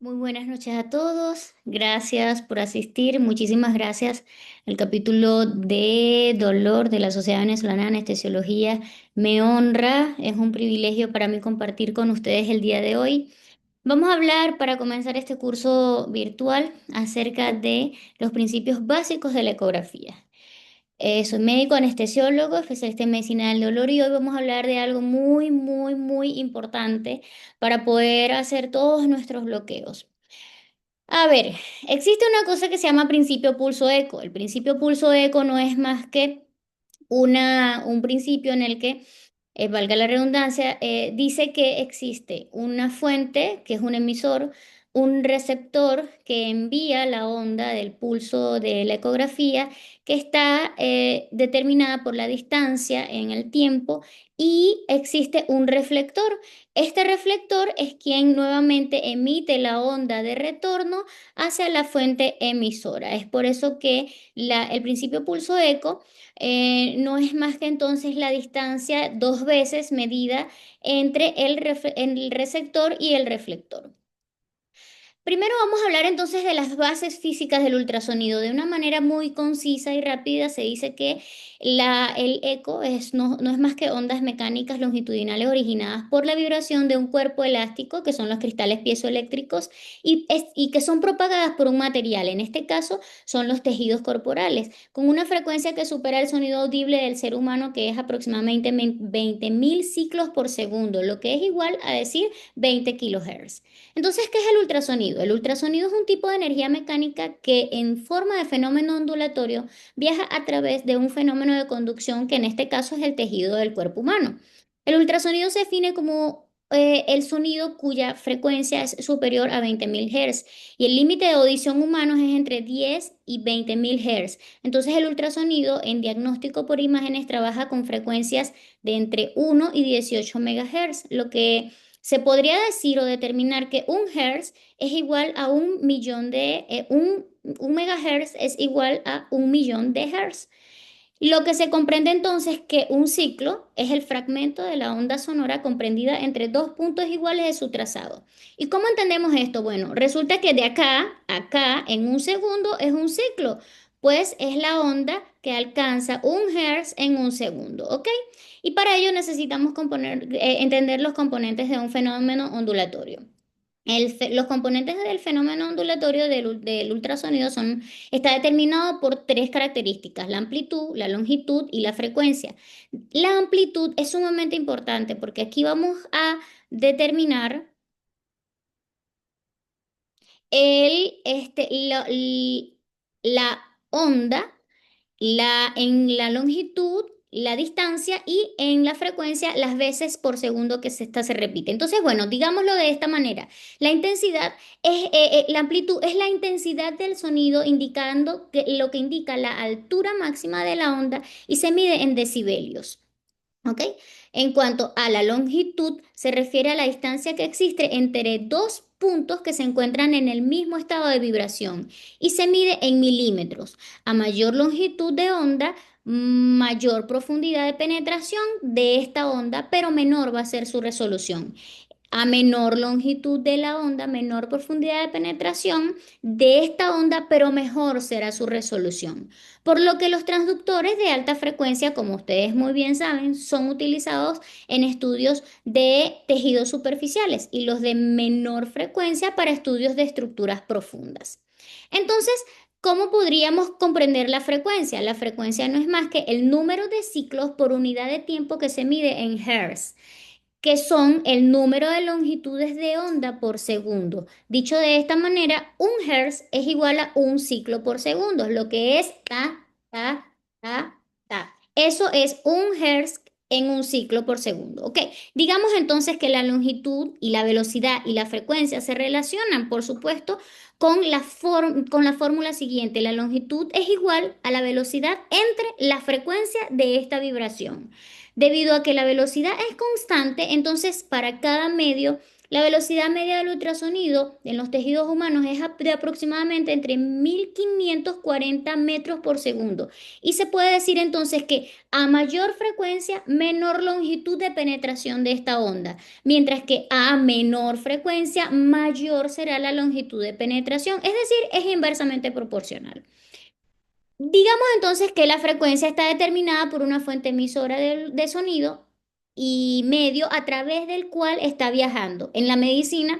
Muy buenas noches a todos. Gracias por asistir. Muchísimas gracias. El capítulo de dolor de la Sociedad Venezolana de Anestesiología me honra. Es un privilegio para mí compartir con ustedes el día de hoy. Vamos a hablar para comenzar este curso virtual acerca de los principios básicos de la ecografía. Soy médico anestesiólogo, especialista en medicina del dolor y hoy vamos a hablar de algo muy importante para poder hacer todos nuestros bloqueos. A ver, existe una cosa que se llama principio pulso eco. El principio pulso eco no es más que un principio en el que, valga la redundancia, dice que existe una fuente, que es un emisor, un receptor que envía la onda del pulso de la ecografía, que está determinada por la distancia en el tiempo, y existe un reflector. Este reflector es quien nuevamente emite la onda de retorno hacia la fuente emisora. Es por eso que el principio pulso eco no es más que entonces la distancia dos veces medida entre el receptor y el reflector. Primero vamos a hablar entonces de las bases físicas del ultrasonido. De una manera muy concisa y rápida se dice que el eco no es más que ondas mecánicas longitudinales originadas por la vibración de un cuerpo elástico, que son los cristales piezoeléctricos, y que son propagadas por un material. En este caso son los tejidos corporales, con una frecuencia que supera el sonido audible del ser humano, que es aproximadamente 20.000 ciclos por segundo, lo que es igual a decir 20 kilohertz. Entonces, ¿qué es el ultrasonido? El ultrasonido es un tipo de energía mecánica que en forma de fenómeno ondulatorio viaja a través de un fenómeno de conducción que en este caso es el tejido del cuerpo humano. El ultrasonido se define como el sonido cuya frecuencia es superior a 20.000 Hz y el límite de audición humano es entre 10 y 20.000 Hz. Entonces el ultrasonido en diagnóstico por imágenes trabaja con frecuencias de entre 1 y 18 MHz, lo que se podría decir o determinar que un hertz es igual a un megahertz es igual a 1.000.000 de hertz. Lo que se comprende entonces que un ciclo es el fragmento de la onda sonora comprendida entre dos puntos iguales de su trazado. ¿Y cómo entendemos esto? Bueno, resulta que de acá a acá en un segundo es un ciclo, pues es la onda que alcanza un hertz en un segundo, ¿ok? Y para ello necesitamos entender los componentes de un fenómeno ondulatorio. Los componentes del fenómeno ondulatorio del ultrasonido está determinado por tres características: la amplitud, la longitud y la frecuencia. La amplitud es sumamente importante porque aquí vamos a determinar la onda en la longitud, la distancia y en la frecuencia las veces por segundo que esta se repite. Entonces, bueno, digámoslo de esta manera. La amplitud es la intensidad del sonido indicando lo que indica la altura máxima de la onda y se mide en decibelios. ¿Ok? En cuanto a la longitud, se refiere a la distancia que existe entre dos puntos que se encuentran en el mismo estado de vibración y se mide en milímetros. A mayor longitud de onda, mayor profundidad de penetración de esta onda, pero menor va a ser su resolución. A menor longitud de la onda, menor profundidad de penetración de esta onda, pero mejor será su resolución. Por lo que los transductores de alta frecuencia, como ustedes muy bien saben, son utilizados en estudios de tejidos superficiales y los de menor frecuencia para estudios de estructuras profundas. Entonces, ¿cómo podríamos comprender la frecuencia? La frecuencia no es más que el número de ciclos por unidad de tiempo que se mide en Hertz, que son el número de longitudes de onda por segundo. Dicho de esta manera, un hertz es igual a un ciclo por segundo, lo que es ta, ta, ta. Eso es un hertz en un ciclo por segundo. Ok, digamos entonces que la longitud y la velocidad y la frecuencia se relacionan, por supuesto, con la fórmula siguiente. La longitud es igual a la velocidad entre la frecuencia de esta vibración. Debido a que la velocidad es constante, entonces para cada medio La velocidad media del ultrasonido en los tejidos humanos es de aproximadamente entre 1540 metros por segundo. Y se puede decir entonces que a mayor frecuencia, menor longitud de penetración de esta onda, mientras que a menor frecuencia, mayor será la longitud de penetración. Es decir, es inversamente proporcional. Digamos entonces que la frecuencia está determinada por una fuente emisora de sonido y medio a través del cual está viajando. En la medicina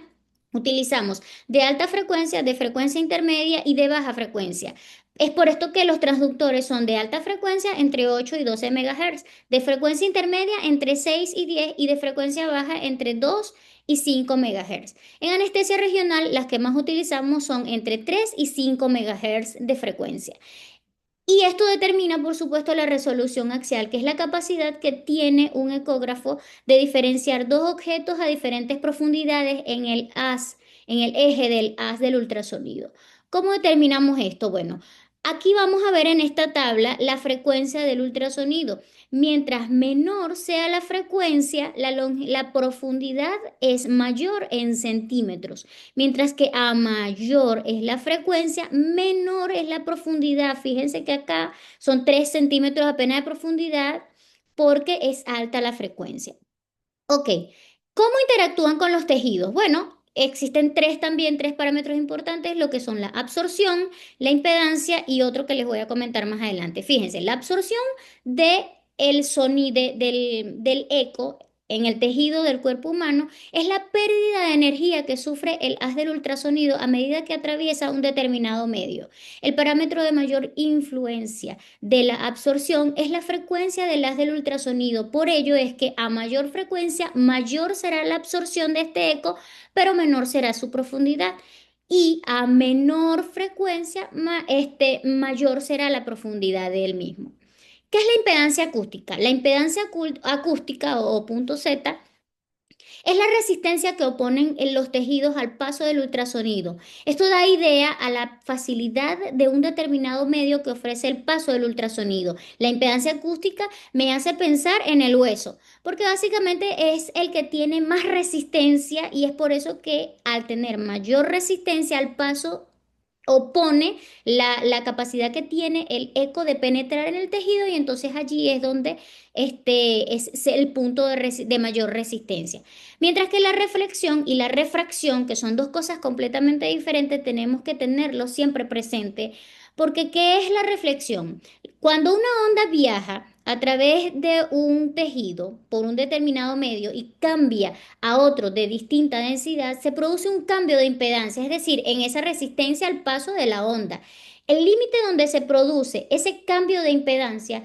utilizamos de alta frecuencia, de frecuencia intermedia y de baja frecuencia. Es por esto que los transductores son de alta frecuencia entre 8 y 12 MHz, de frecuencia intermedia entre 6 y 10 y de frecuencia baja entre 2 y 5 MHz. En anestesia regional, las que más utilizamos son entre 3 y 5 MHz de frecuencia. Y esto determina, por supuesto, la resolución axial, que es la capacidad que tiene un ecógrafo de diferenciar dos objetos a diferentes profundidades en el eje del haz del ultrasonido. ¿Cómo determinamos esto? Bueno, aquí vamos a ver en esta tabla la frecuencia del ultrasonido. Mientras menor sea la frecuencia, la profundidad es mayor en centímetros. Mientras que a mayor es la frecuencia, menor es la profundidad. Fíjense que acá son 3 centímetros apenas de profundidad porque es alta la frecuencia. Ok, ¿cómo interactúan con los tejidos? Bueno, existen tres parámetros importantes, lo que son la absorción, la impedancia y otro que les voy a comentar más adelante. Fíjense, la absorción de el sonido del eco en el tejido del cuerpo humano es la pérdida de energía que sufre el haz del ultrasonido a medida que atraviesa un determinado medio. El parámetro de mayor influencia de la absorción es la frecuencia del haz del ultrasonido. Por ello es que a mayor frecuencia, mayor será la absorción de este eco, pero menor será su profundidad. Y a menor frecuencia, mayor será la profundidad del mismo. ¿Qué es la impedancia acústica? La impedancia acústica o punto Z es la resistencia que oponen en los tejidos al paso del ultrasonido. Esto da idea a la facilidad de un determinado medio que ofrece el paso del ultrasonido. La impedancia acústica me hace pensar en el hueso, porque básicamente es el que tiene más resistencia y es por eso que al tener mayor resistencia al paso opone la capacidad que tiene el eco de penetrar en el tejido y entonces allí es donde es el punto de mayor resistencia. Mientras que la reflexión y la refracción, que son dos cosas completamente diferentes, tenemos que tenerlo siempre presente, porque ¿qué es la reflexión? Cuando una onda viaja a través de un tejido por un determinado medio y cambia a otro de distinta densidad, se produce un cambio de impedancia, es decir, en esa resistencia al paso de la onda. El límite donde se produce ese cambio de impedancia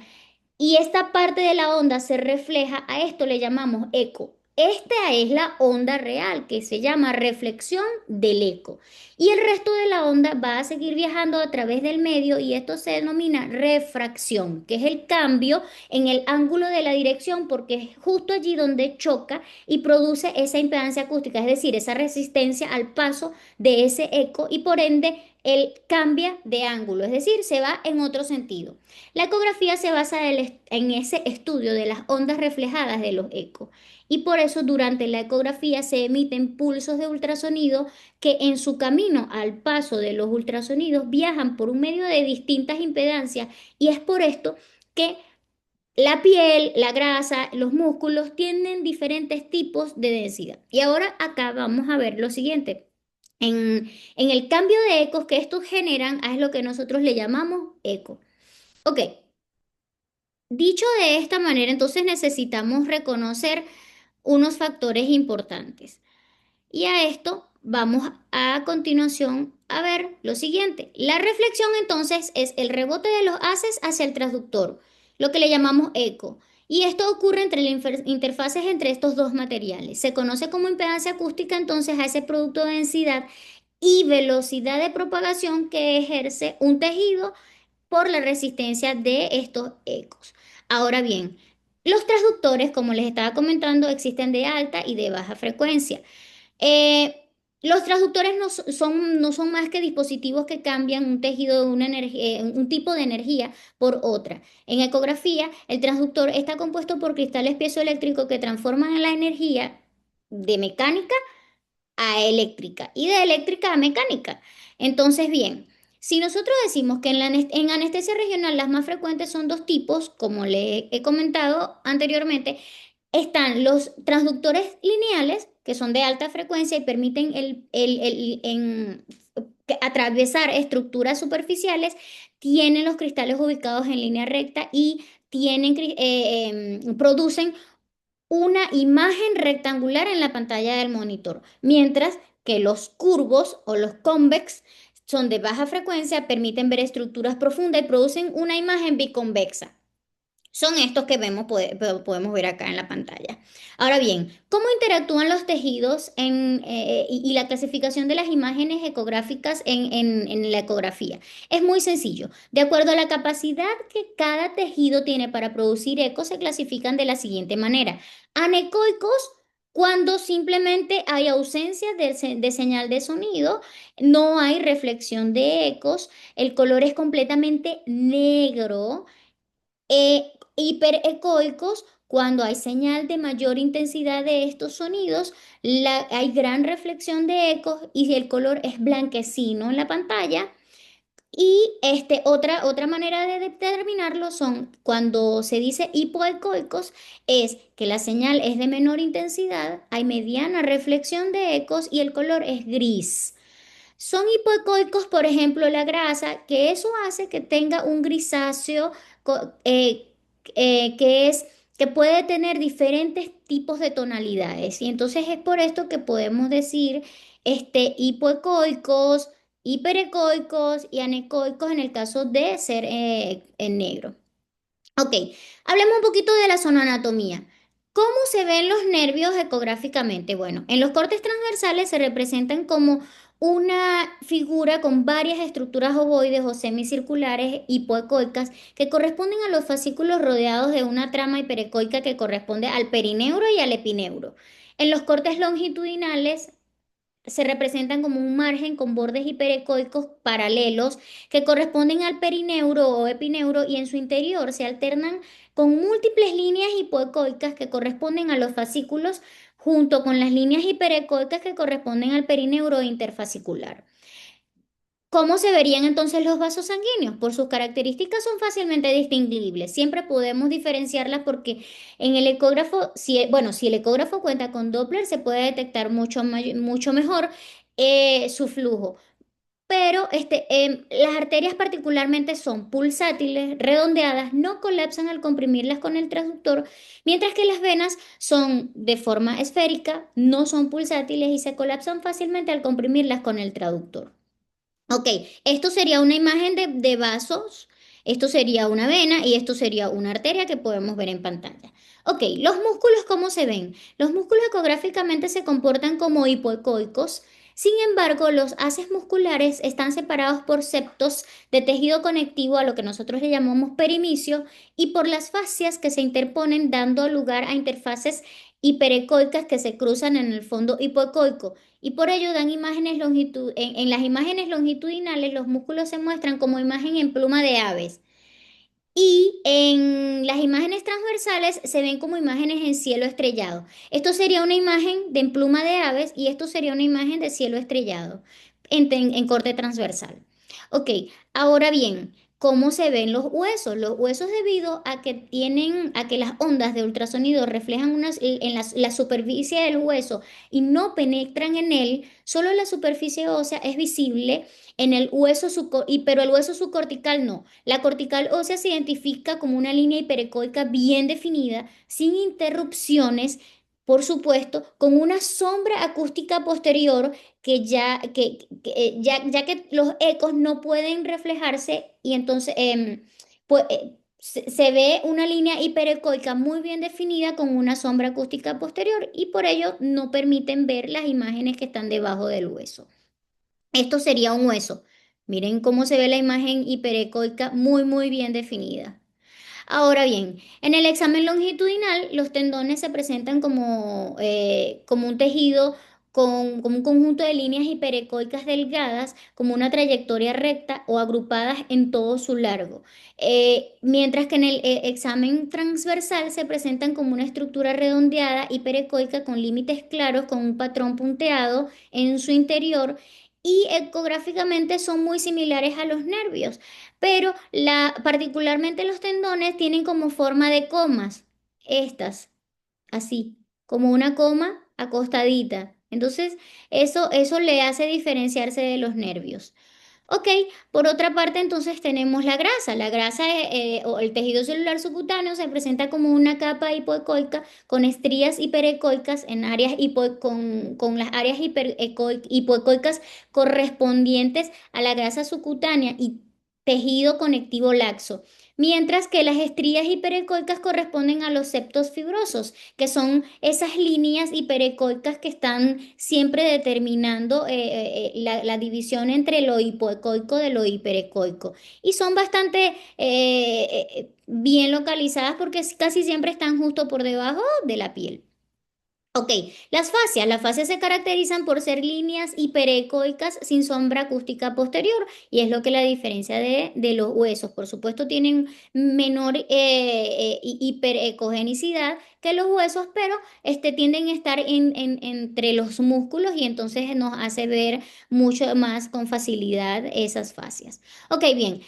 y esta parte de la onda se refleja, a esto le llamamos eco. Esta es la onda real que se llama reflexión del eco. Y el resto de la onda va a seguir viajando a través del medio y esto se denomina refracción, que es el cambio en el ángulo de la dirección porque es justo allí donde choca y produce esa impedancia acústica, es decir, esa resistencia al paso de ese eco y por ende él cambia de ángulo, es decir, se va en otro sentido. La ecografía se basa en ese estudio de las ondas reflejadas de los ecos y por eso durante la ecografía se emiten pulsos de ultrasonido que en su camino al paso de los ultrasonidos viajan por un medio de distintas impedancias y es por esto que la piel, la grasa, los músculos tienen diferentes tipos de densidad. Y ahora acá vamos a ver lo siguiente. En el cambio de ecos que estos generan es lo que nosotros le llamamos eco. Ok, dicho de esta manera, entonces necesitamos reconocer unos factores importantes. Y a esto vamos a continuación a ver lo siguiente. La reflexión entonces es el rebote de los haces hacia el transductor, lo que le llamamos eco. Y esto ocurre entre las interfaces entre estos dos materiales. Se conoce como impedancia acústica entonces a ese producto de densidad y velocidad de propagación que ejerce un tejido por la resistencia de estos ecos. Ahora bien, los transductores, como les estaba comentando, existen de alta y de baja frecuencia. Los transductores no son más que dispositivos que cambian un tejido de una energía, un tipo de energía por otra. En ecografía, el transductor está compuesto por cristales piezoeléctricos que transforman la energía de mecánica a eléctrica y de eléctrica a mecánica. Entonces, bien, si nosotros decimos que en anestesia regional las más frecuentes son dos tipos, como le he comentado anteriormente, están los transductores lineales, que son de alta frecuencia y permiten atravesar estructuras superficiales, tienen los cristales ubicados en línea recta y producen una imagen rectangular en la pantalla del monitor, mientras que los curvos o los convex son de baja frecuencia, permiten ver estructuras profundas y producen una imagen biconvexa. Son estos que podemos ver acá en la pantalla. Ahora bien, ¿cómo interactúan los tejidos y la clasificación de las imágenes ecográficas en la ecografía? Es muy sencillo. De acuerdo a la capacidad que cada tejido tiene para producir ecos, se clasifican de la siguiente manera. Anecoicos, cuando simplemente hay ausencia de señal de sonido, no hay reflexión de ecos, el color es completamente negro. Hiperecoicos, cuando hay señal de mayor intensidad de estos sonidos, hay gran reflexión de ecos y el color es blanquecino en la pantalla. Y otra manera de determinarlo son cuando se dice hipoecoicos, es que la señal es de menor intensidad, hay mediana reflexión de ecos y el color es gris. Son hipoecoicos, por ejemplo, la grasa, que eso hace que tenga un grisáceo co- eh, que que puede tener diferentes tipos de tonalidades. Y entonces es por esto que podemos decir hipoecoicos, hiperecoicos y anecoicos en el caso de ser en negro. Ok, hablemos un poquito de la zonoanatomía. ¿Cómo se ven los nervios ecográficamente? Bueno, en los cortes transversales se representan como una figura con varias estructuras ovoides o semicirculares hipoecoicas que corresponden a los fascículos rodeados de una trama hiperecoica que corresponde al perineuro y al epineuro. En los cortes longitudinales se representan como un margen con bordes hiperecoicos paralelos que corresponden al perineuro o epineuro y en su interior se alternan con múltiples líneas hipoecoicas que corresponden a los fascículos junto con las líneas hiperecoicas que corresponden al perineuro interfascicular. ¿Cómo se verían entonces los vasos sanguíneos? Por sus características son fácilmente distinguibles. Siempre podemos diferenciarlas porque en el ecógrafo, si el ecógrafo cuenta con Doppler, se puede detectar mucho mejor su flujo. Pero las arterias particularmente son pulsátiles, redondeadas, no colapsan al comprimirlas con el transductor, mientras que las venas son de forma esférica, no son pulsátiles y se colapsan fácilmente al comprimirlas con el traductor. Ok, esto sería una imagen de vasos, esto sería una vena y esto sería una arteria que podemos ver en pantalla. Ok, los músculos, ¿cómo se ven? Los músculos ecográficamente se comportan como hipoecoicos, sin embargo, los haces musculares están separados por septos de tejido conectivo a lo que nosotros le llamamos perimicio y por las fascias que se interponen dando lugar a interfaces hiperecoicas que se cruzan en el fondo hipoecoico y por ello dan en las imágenes longitudinales los músculos se muestran como imagen en pluma de aves y en las imágenes transversales se ven como imágenes en cielo estrellado. Esto sería una imagen de en pluma de aves y esto sería una imagen de cielo estrellado en corte transversal. Ok, ahora bien, ¿cómo se ven los huesos? Los huesos debido a que las ondas de ultrasonido reflejan la superficie del hueso y no penetran en él, solo la superficie ósea es visible en el pero el hueso subcortical no. La cortical ósea se identifica como una línea hiperecoica bien definida, sin interrupciones, por supuesto, con una sombra acústica posterior ya que los ecos no pueden reflejarse y entonces se ve una línea hiperecoica muy bien definida con una sombra acústica posterior y por ello no permiten ver las imágenes que están debajo del hueso. Esto sería un hueso. Miren cómo se ve la imagen hiperecoica muy bien definida. Ahora bien, en el examen longitudinal, los tendones se presentan como un tejido como un conjunto de líneas hiperecoicas delgadas, como una trayectoria recta o agrupadas en todo su largo. Mientras que en el examen transversal se presentan como una estructura redondeada hiperecoica con límites claros, con un patrón punteado en su interior. Y ecográficamente son muy similares a los nervios, pero particularmente los tendones tienen como forma de comas, estas así, como una coma acostadita. Entonces, eso le hace diferenciarse de los nervios. Ok, por otra parte, entonces tenemos la grasa. La grasa o el tejido celular subcutáneo se presenta como una capa hipoecoica con estrías hiperecoicas en áreas con las áreas hipoecoicas correspondientes a la grasa subcutánea y tejido conectivo laxo. Mientras que las estrías hiperecoicas corresponden a los septos fibrosos, que son esas líneas hiperecoicas que están siempre determinando la división entre lo hipoecoico de lo hiperecoico. Y son bastante bien localizadas porque casi siempre están justo por debajo de la piel. Ok, las fascias se caracterizan por ser líneas hiperecoicas sin sombra acústica posterior y es lo que la diferencia de los huesos. Por supuesto, tienen menor hiperecogenicidad que los huesos, pero tienden a estar entre los músculos y entonces nos hace ver mucho más con facilidad esas fascias. Ok, bien.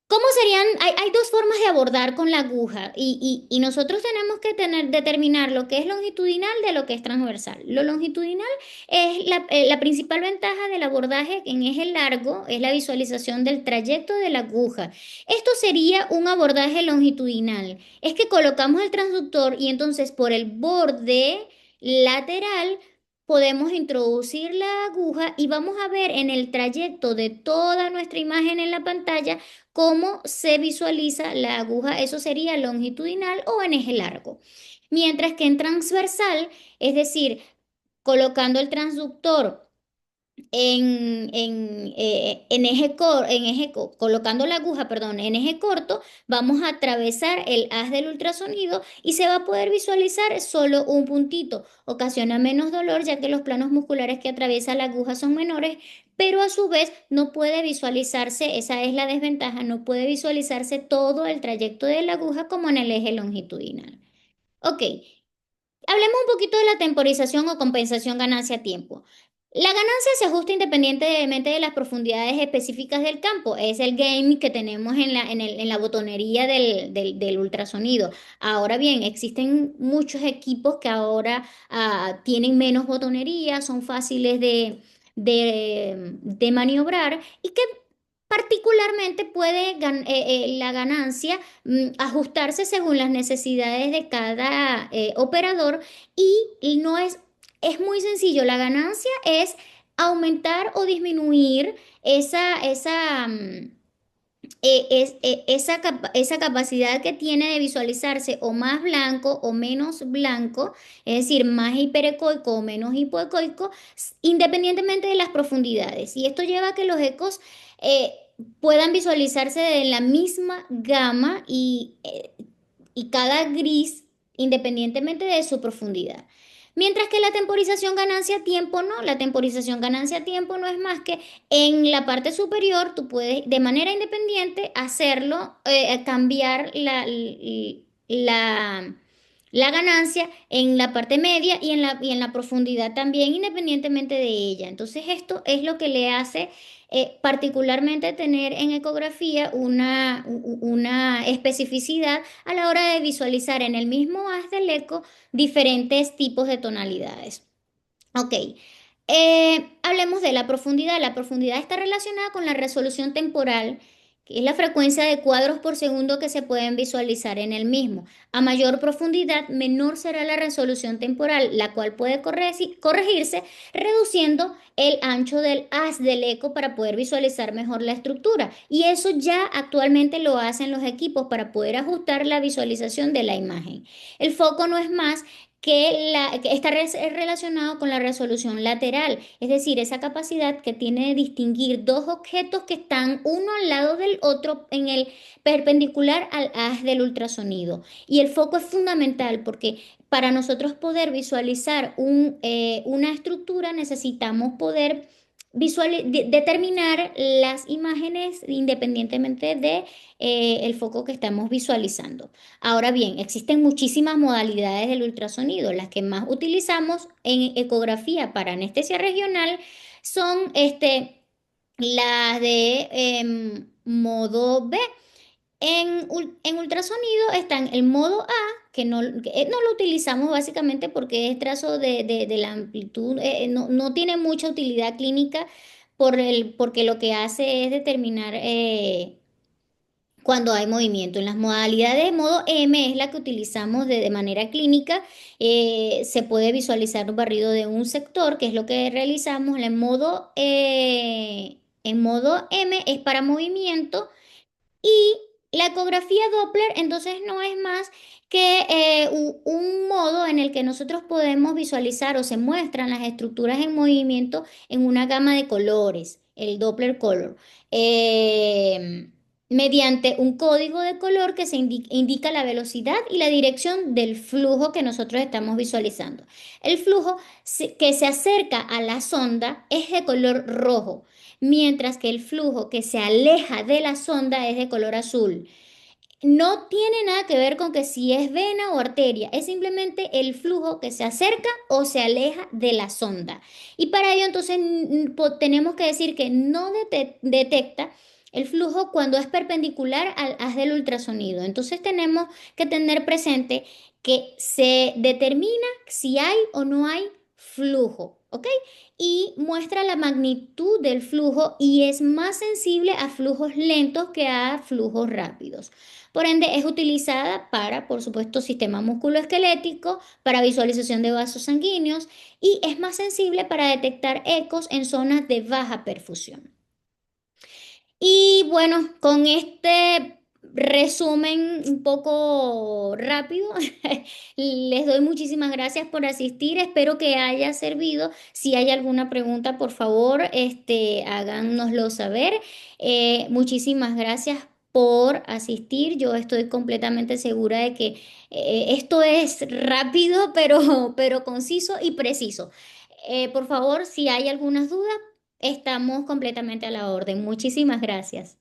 ¿Cómo serían? Hay dos formas de abordar con la aguja y nosotros tenemos que determinar lo que es longitudinal de lo que es transversal. Lo longitudinal es la principal ventaja del abordaje en eje largo, es la visualización del trayecto de la aguja. Esto sería un abordaje longitudinal. Es que colocamos el transductor y entonces por el borde lateral podemos introducir la aguja y vamos a ver en el trayecto de toda nuestra imagen en la pantalla cómo se visualiza la aguja. Eso sería longitudinal o en eje largo. Mientras que en transversal, es decir, colocando el transductor colocando la aguja, perdón, en eje corto, vamos a atravesar el haz del ultrasonido y se va a poder visualizar solo un puntito. Ocasiona menos dolor ya que los planos musculares que atraviesa la aguja son menores, pero a su vez no puede visualizarse, esa es la desventaja, no puede visualizarse todo el trayecto de la aguja como en el eje longitudinal. Ok, hablemos un poquito de la temporización o compensación ganancia-tiempo. La ganancia se ajusta independientemente de las profundidades específicas del campo. Es el game que tenemos en la botonería del ultrasonido. Ahora bien, existen muchos equipos que ahora tienen menos botonería, son fáciles de maniobrar y que particularmente puede la ganancia ajustarse según las necesidades de cada operador y no es muy sencillo. La ganancia es aumentar o disminuir esa capacidad que tiene de visualizarse o más blanco o menos blanco, es decir, más hiperecoico o menos hipoecoico, independientemente de las profundidades. Y esto lleva a que los ecos puedan visualizarse en la misma gama y cada gris independientemente de su profundidad. Mientras que la temporización ganancia-tiempo no, la temporización ganancia-tiempo no es más que en la parte superior tú puedes de manera independiente hacerlo, cambiar la ganancia en la parte media y en la profundidad también, independientemente de ella. Entonces esto es lo que le hace particularmente tener en ecografía una especificidad a la hora de visualizar en el mismo haz del eco diferentes tipos de tonalidades. Ok, hablemos de la profundidad. La profundidad está relacionada con la resolución temporal, que es la frecuencia de cuadros por segundo que se pueden visualizar en el mismo. A mayor profundidad, menor será la resolución temporal, la cual puede corregirse reduciendo el ancho del haz del eco para poder visualizar mejor la estructura. Y eso ya actualmente lo hacen los equipos para poder ajustar la visualización de la imagen. El foco no es más que está relacionado con la resolución lateral, es decir, esa capacidad que tiene de distinguir dos objetos que están uno al lado del otro en el perpendicular al haz del ultrasonido. Y el foco es fundamental porque para nosotros poder visualizar una estructura, necesitamos poder determinar las imágenes independientemente de el foco que estamos visualizando. Ahora bien, existen muchísimas modalidades del ultrasonido. Las que más utilizamos en ecografía para anestesia regional son las de modo B. En ultrasonido están el modo A, que no lo utilizamos básicamente porque es trazo de la amplitud, no tiene mucha utilidad clínica porque lo que hace es determinar cuando hay movimiento. En las modalidades de modo M es la que utilizamos de manera clínica. Se puede visualizar un barrido de un sector, que es lo que realizamos. En modo M es para movimiento. Y la ecografía Doppler entonces no es más que un modo en el que nosotros podemos visualizar o se muestran las estructuras en movimiento en una gama de colores, el Doppler Color, mediante un código de color que indica la velocidad y la dirección del flujo que nosotros estamos visualizando. El flujo que se acerca a la sonda es de color rojo, mientras que el flujo que se aleja de la sonda es de color azul. No tiene nada que ver con que si es vena o arteria, es simplemente el flujo que se acerca o se aleja de la sonda. Y para ello entonces tenemos que decir que no detecta el flujo cuando es perpendicular al haz del ultrasonido. Entonces tenemos que tener presente que se determina si hay o no hay flujo, ¿ok? Y muestra la magnitud del flujo y es más sensible a flujos lentos que a flujos rápidos. Por ende, es utilizada para, por supuesto, sistema musculoesquelético, para visualización de vasos sanguíneos y es más sensible para detectar ecos en zonas de baja perfusión. Y bueno, con este resumen un poco rápido, les doy muchísimas gracias por asistir. Espero que haya servido. Si hay alguna pregunta, por favor, háganoslo saber. Muchísimas gracias por asistir. Yo estoy completamente segura de que esto es rápido, pero conciso y preciso. Por favor, si hay algunas dudas, estamos completamente a la orden. Muchísimas gracias.